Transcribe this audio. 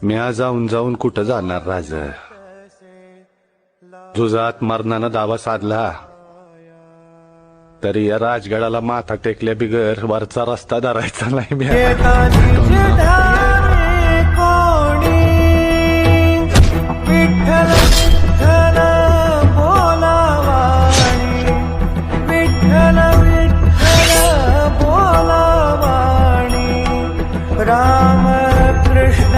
म्या जाऊन जाऊन कुठं जाणार राज, जुजात मरणानं दावा साधला तरी या राजगडाला माथा टेकल्या बिगर वरचा रस्ता धरायचा नाही म्या। राम कृष्ण